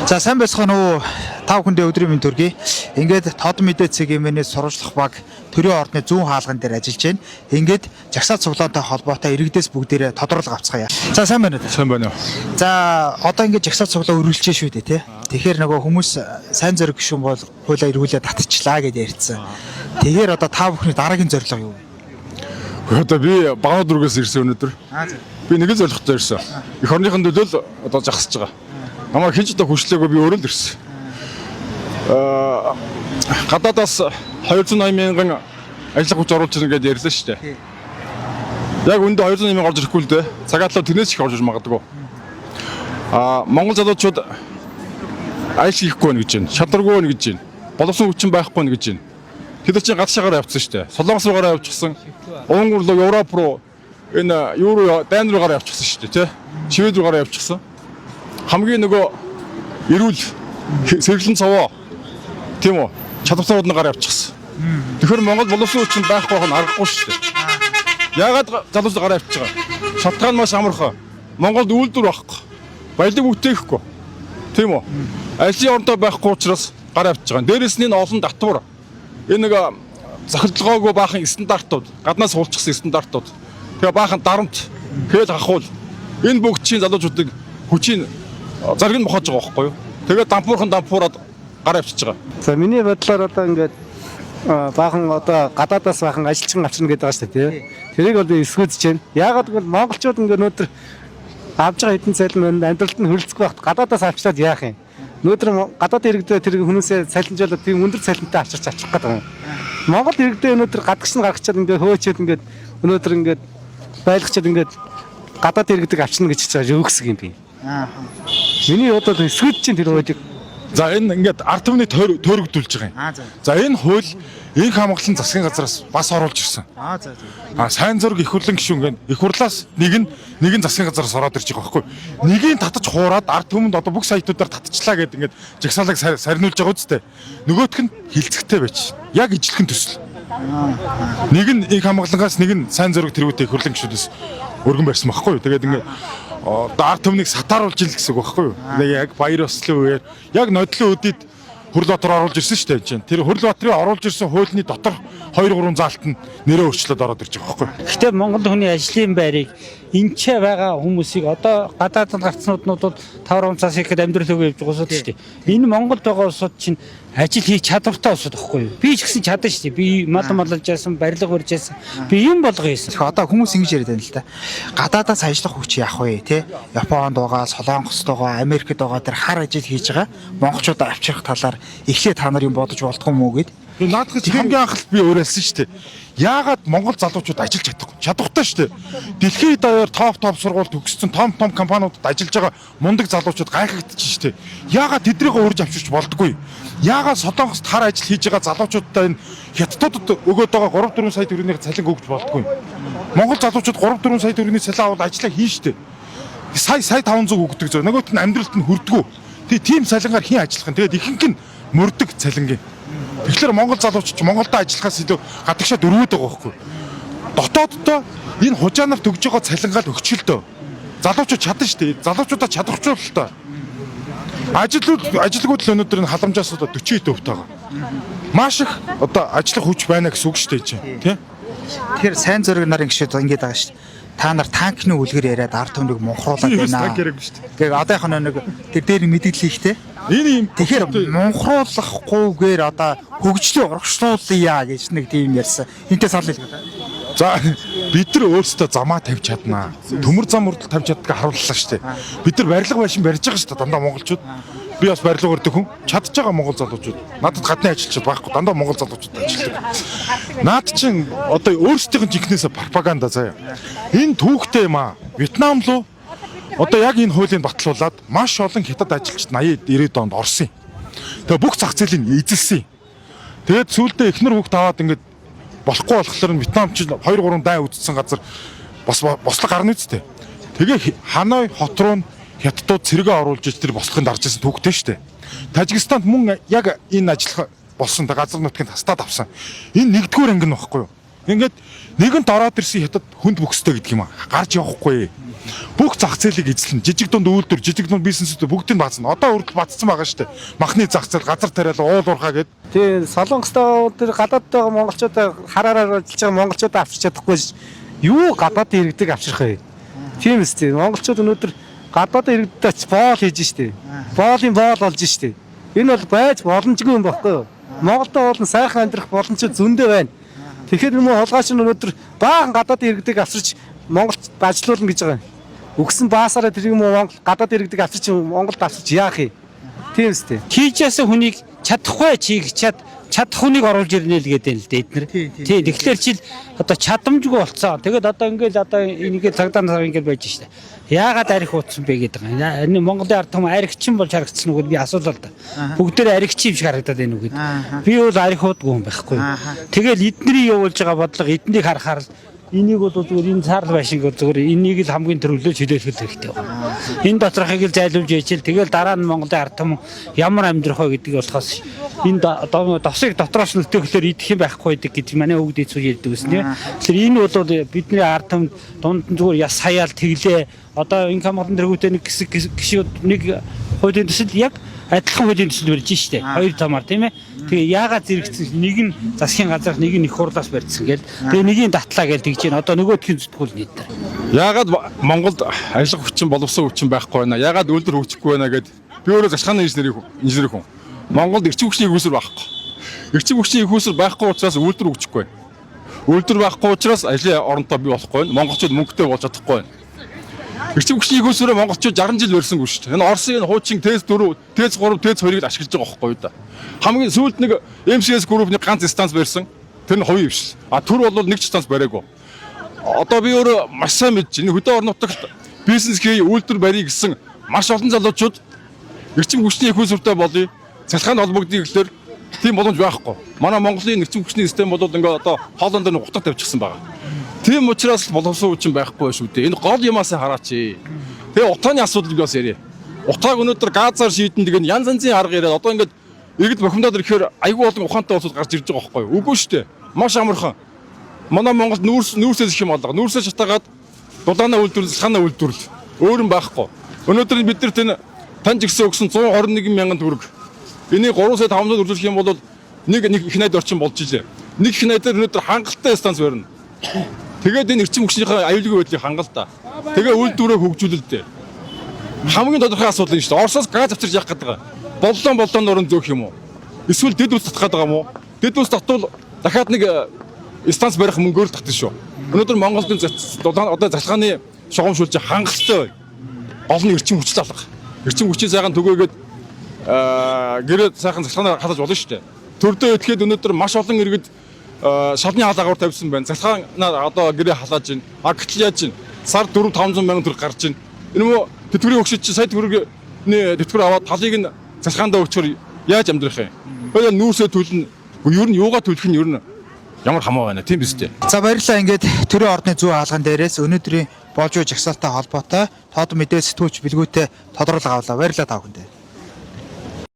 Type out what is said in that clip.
За сайн байцгаана уу? Тав хүндээ өдрийн мэнд төргий. Ингээд тод мэдээ цэгийн сурвалжлах баг төрийн ордны зүүн хаалган дээр ажиллаж байна. Ингээд жагсаал цуглаантай холбоотой иргэдээс бүгдээрээ тодорхойлго авцгаая. За сайн байна уу? Сайн байна уу? За одоо ингээд жагсаал цуглаа өргөлж шүү дээ тий. Тэгэхээр нөгөө хүмүүс сайн зориг гишүүн бол хуулаа эргүүлээд татчихлаа гэж ярьсан. Тэгэхээр одоо та бүхний дараагийн зорилго юу вэ? Одоо би багнууд руугаас ирсэн өнөөдөр. Би нэг л зорилготой ирсэн. Эх орныхын төлөө одоо жагсаж байгаа. Намайг хинч одоо хүчлээгүй би өөрөө л ирсэн. Гадаадаас 280 мянган ажил хүч оруулж ирнэ гэдээ ярьлаа шүү дээ. Яг үндэ 280 мянга орж ирэхгүй л дээ. Цагаатлаа тэрнээс их орж иж магадгүй. Монгол залуучууд ажил хийхгүй байна гэж байна. Шадаргүй байна гэж байна. Боловсон хүчин байхгүй байна гэж байна. Тэд чинь гадшаагаар явцсан шүү дээ. Солонгос руугаар явчихсан. Унгар руу, Европ руу, энэ Евро, Дани руугаар явчихсан шүү дээ, тий. Швед руугаар явчихсан. Хамгийн нөгөө эрүүл сэргэлэн цовоо тийм үү? Чадвартай гараа явчихсан. Тэгэхээр Монгол боловсон хүчин байхгүй байх нь аргагүй шүү дээ. Яагаад залуус гараа явчих байгаа? Шалтгаан маш амархан. Монголд үйлдвэр байхгүй. Баялаг бүтээхгүй. Тийм үү? Ажлын ордоо байхгүй учраас гараа явчих байгаа. Дээрээс нь олон татвар. Энэ нэг захиралгаагүй баахан стандартууд, гаднаас суулчихсан стандартууд. Тэгээ баахан дарамт, хэл хахуул. Энэ бүгд чинь залуучуудыг хүчийн зарг нь мохож байгаа байхгүй юу? Тэгээд дампуураад гараа авчиж байгаа. За миний бодлоор одоо ингээд баахан одоо гадаадаас баахан ажилчин авчирна гэдэг байгаа шүү дээ тий. Тэрийг бол эсгүүцэж байна. Яагаад гэвэл монголчууд ингээд өнөөдөр авж байгаа хэдэн цалин манд амьдралд нь хөрөлцөхгүй байхад гадаадаас авчираад яах юм? Өнөөдөр гадаад иргэдээ тэр хүмүүсээ цалинжуулаад тийм өндөр цалинтай авчирч авчих гэдэг юм. Монгол иргэдээ өнөөдөр гадагш нь гаргачаад ингээд хөөчөөд ингээд өнөөдөр ингээд байлгачаад ингээд гадаад иргэдэг авчирна гэж хэлж байгаа юу гэсэн юм бэ? Миний бодол эсгүүц чинь тэр хуулийг. За энэ ингээд ард түмний төөрөгдүүлж байгаа юм. За энэ хууль энх хамгааллын засгийн газраас бас оруулж ирсэн. Сайн зураг их хурлын гишүүн гэн их хурлаас нэг нь засгийн газраас ороод ирж байгаа байхгүй. Нэгийг татаж хуураад ард түмэнд одоо бүх сайтуудаар татчихлаа гэдэг ингээд жагсаалыг сарниулж байгаа үстэй. Нөгөөх нь хилцэгтэй байж. Яг ижилхэн төсөл. Нэг нь энх хамгааллангаас нэг нь сайн зураг тэргүүтэй их хурлын гишүүдээс өргөн барьсан байхгүй. Тэгээд ингээд ард түмнийг сатааруулж ил гэсэн үг байхгүй юу? Яг баяр ёслолын үеэр яг нодлын өдид Хурлбаатар оруулж ирсэн шүү дээ. Тэр Хурлбаатарын оруулж ирсэн хуулины дотор 2-3 заалт нь нэрээ өөрчлөөд ороод ирж байгаа байхгүй юу? Гэхдээ Монгол хүний ажлын байрыг энчээ байгаа хүмүүсийг одоо гадаадд гарцнууднууд бол тавар унцаас ихэд амьдрал өгөө явж байгаа усуд шүү дээ. Энэ Монголд байгаа усуд чинь ажил хийх чадвартай усуд байхгүй юу? Би ч гэсэн чадна шүү дээ. Би мал малж яасан, барилга барьж яасан. Би юм болгоо хийсэн. Одоо хүмүүс ингэж яриад байна л да. Гадаадаас ажиллах хүч яах вэ те? Японд байгаа, Солонгост байгаа, Америкт байгаа тэр хар ажил хийж байгаа монголчууд авчрах талаар эхлээ та нар юм бодож болдгоо мүү гэд. Наадах хамгийн анх би уриалсан шүү дээ. Яагаад монгол залуучууд ажиллаж чадахгүй? Чадахтай шүү дээ. Дэлхийн даяар топ сургууль төгссөн том компаниудад ажиллаж байгаа мундаг залуучууд гайхагдчих шүү дээ. Яагаад тэднийг урьж авчирч болдгоо? Яагаад Солонгост хар ажил хийж байгаа залуучуудаа энэ хятадуудад өгөөд байгаа 3-4 сая төгрөгийн цалин өгч болдгоо? Монгол залуучууд 3-4 сая төгрөгийн цалин аваад ажиллаа хийн шүү дээ. Сая 500 өгдөг зөө. Нөгөөт нь амьдралд нь хүрдгүү. Тийм цалингаар хийн ажиллах юм. Тэгээд ихэнх нь мөрдөг цалингийн. Тэгэхээр монгол залуучууд Монголдо ажиллахаас илүү гадагшаад өрөөд байгаа байхгүй. Дотооддоо энэ хужаанаар төгж байгаа цалингаал өгчлөлтөө. Залуучууд чадна шүү дээ. Залуучуудаа чадварчуулалтаа. Ажилгууд л өнөөдөр энэ халамжаас одоо 40% байгаа. Маш их одоо ажиллах хүч байна гэсэн үг шүү дээ чинь. Тэ? Тэгэхээр сайн зураг нарын гişүүд ингэж байгаа шүү дээ. Та нар танкны үлгэр яриад ард түмнийг мунхруулад байна. Тэгээ одоо яг нэг тэр дээр мэдээлэл ихтэй. Энэ юм тэгэхээр мунхруулахгүйгээр одоо хөгжлөө урагшлуулъя гэж нэг тийм ярьсан. Энтэй санал хэлгээд. За бид нар өөрсдөө замаа тавьж чаднаа. Төмөр зам хүртэл тавьж чаддгаа харууллаа шүү дээ. Бид нар барилга байшин барьж байгаа шүү дээ дандаа монголчууд. Би бас барилга өрдөг хүн чадж байгаа монгол залуучууд. Надад гадны ажилчид байхгүй дандаа монгол залуучууд ажилладаг. Наад чинь одоо өөрсдийнх нь жинхнээсээ пропаганда заяа. Энэ түүхтэй юм аа. Вьетнам руу одоо яг энэ хуулийг батлуулаад маш олон хятад ажилчид 80-90 онд орсон юм. Тэгээ бүх зах зээлийн эзэлсэн. Тэгээд сүүлдээ эхнэр хүүхд аваад ингээд болохгүй болохоор нь Вьетнамч 2-3 дай үдцсэн газар бослог гарна үсттэй. Тэгээ Ханой хот руу хятадууд цэрэгээ оруулж иж тэр бослогонд дарж ирсэн түүхтэй шүү дээ. Тажикстанд мөн яг энэ ажиллах болсон газар нутгийн тастаад авсан. Энэ нэгдүгээр анги нь багхгүй юу? Ингээд нэгэнт ороод ирсэн хятад хүнд бөхстэй гэдэг юм аа. Гарч явахгүй. Бүх зах зээлийг эзлэн жижиг дунд үйлдвэр, жижиг дунд бизнесүүд бүгдийг баацна. Одоо хүртэл бацсан байгаа шүү дээ. Махны зах зээл, газар тариал, уул уурхаа гэд. Тэгээ солонгостой тэр гадаад байгаа монголчуудаа хараараар ажиллаж байгаа монголчуудаа авчирч чадахгүй юу гадаадын иргэдэг авчрах вэ? Тийм үстэй. Монголчууд өнөөдөр гадаадын иргэдэд боол хийж штэ. Боолын боол болж штэ. Энэ бол байж боломжгүй юм баггүй юу? Монголд бол сайхан амьдрах боломж зөндөө байна. Тэгэхээр юм хулгайч нь өнөөдөр баахан гадаадын иргэдэг авчирч Монголд ажилуулна гэж байгаа. Үгсэн баасаараа тэр юм Монгол гадаад иргэдэг авчирч Монголд авчирч яах юм? Тийм үстэй. Хийжээс хүнийг чадахгүй чиг чадах хүнийг оруулж ирнэ л гэдэг л дээ эднэр. Тийм. Тэгэхээр чил одоо чадамжгүй болцоо. Тэгээд одоо ингээл энийг цагдаа нар ингээл байж штэ. Яагаад арх ууцсан бэ гэдэг юм. Энэ Монголын ард түмэн архичин болж харагдсан үг би асуулаа л да. Бүгдээр архичи юм шиг харагдаад байна үг. Би бол арх уудгүй юм байхгүй. Тэгэл эднэрийн явуулж байгаа бодлого эднийг харахаар энийг бол зүгээр энэ цаарл байшинг бол зүгээр энийг л хамгийн төрөлөө чөлөөлөх хэрэгтэй байна. Энэ доторхыг л зайлуулж ячил тэгэл дараа нь Монголын ард түмэн ямар амьдрах вэ гэдгийг болохоос энэ довсыг дотроос нь өтөөхлөөр идэх юм байхгүй гэдэг манай өвгд эцүү ярьдаг гэсэн. Тэгэхээр энэ бол бидний ард түмэнд дунд нь зүгээр яс хаяал тэглээ. Одоо инкам болон тэргүүтээ нэг гişүүд нэг хуулийн төсөл яг адилхан хуулийн төсөл барьж штэ. Хоёр тамаар тийм ээ. Тэгээ яагаад зэрэгцсэн нэг нь засгийн газар нэг нь их хурлаас барьсан гэл. Тэгээ нэгийн татлаа гэл тэгж байна. Одоо нөгөөдхийн зүтгүүл нийтээр. Яагаад Монголд ажиллах хүчин боловсон хүчин байхгүй байна? Яагаад үйлдвэр хөгжихгүй байна гэд би өөрөө засгийн инженер хүн. Монголд эрчим хүчний их үүсвэр байхгүй. Эрчим хүчний их үүсвэр байхгүй учраас үйлдвэр хөгжихгүй байна. Үйлдвэр байхгүй учраас ажлын оронтой бий болохгүй байна. Монголчууд мөнгөтэй болж чадахгүй байна. Эрчим хүчний их үүсвэрээ монголчууд 60 жил барьсангүй шүү дээ. Энэ Оросын хуучин ТЭС 4, ТЭС 3, ТЭС 2-ыг ашиглаж байгаа байхгүй юу да. Хамгийн сүүлд нэг МСС группны ганц станц барьсан. Тэр нь хувийн биш. А төр бол нэг ч станц бариагүй. Одоо би өөрөө маш сайн мэдж энэ хөдөө орон нутагт бизнес хий, үйлдвэр барья гэсэн маш олон залуучууд эрчим хүчний их үүсвэртэй болъё. Цалхаанд холбогдъё гэхлээр тийм боломж байхгүй. Манай Монголын эрчим хүчний систем бол ингээ одоо хоолон дээр гутар тавьчихсан байгаа. Тийм учраас боловсон хүчин байхгүй шүү дээ. Энэ гол юмасаа хараач. Тэгээ утааны асуудал би бас ярив. Утааг өнөөдөр газар шийдэн тэгээд янз янзын арга яриад одоо ингээд иргэд бохимдоод ирэхээр айгүй болон ухаантай улсууд гарч ирж байгаа байхгүй юу? Үгүй шүү дээ. Маш амархан. Манай Монголд нүүрсээс их юм алга. Нүүрсээ шатаагаад дулаанаа үйлдвэрлэл, салхаанаа үйлдвэрлэл. Өөр юм байхгүй. Өнөөдөр бид нар тань жигсэн өгсөн 121 мянган төгрөг. Энийг 3 сая 500 өрлөх юм бол нэг их найд орчин болж илээ. Нэг их найдаар өнөөдөр хангалттай станц барина. Тэгээд энэ эрчим хүчнийхээ аюулгүй байдлыг хангалтаа. Тэгээ үйлдвэрээ хөгжүүлэлтэй. Хамгийн тодорхой асуудал юм шүү дээ. Оросоос газ авчирч явах гэдэг. Боллон орон зөөх юм уу? Эсвэл дэд ус татах гэдэг юм уу? Дэд ус татвал дахиад нэг станц барих мөнгөөр татна шүү. Өнөөдөр Монголын одоо залхааны шугамшуулж хангалттай олон эрчим хүчтэй алга. Эрчим хүчийн сайхан түгээгээд гэрээ сайхан залхаанаар хадаж болно шүү дээ. Төрдөө итгэхэд өнөөдөр маш олон иргэд шалны хаалгаар тавьсан байна. Залхаанаар одоо гэрээ халааж байна. Гэтэл яаж байна? Сар 4-500 мянган төгрөг гарч байна. Энэ мө тэтгэврийн өгшөд чи сая төгрөгийн тэтгэвэр аваад талыг нь залхаандаа өгчөөр яаж амьдрах юм? Хоёул нүүрсээ төлнө. Ер нь юугаа төлөх нь ер нь ямар хамаа байна тийм биз дээ. За баярлалаа. Ингээд төрийн ордны зүй хаалган дээрээс өнөөдрийн болж буй жагсаалтай холбоотой тод мэдээ сэтгүүлч билгүүтэй тодорхойлол авлаа. Баярлалаа та бүхэнд.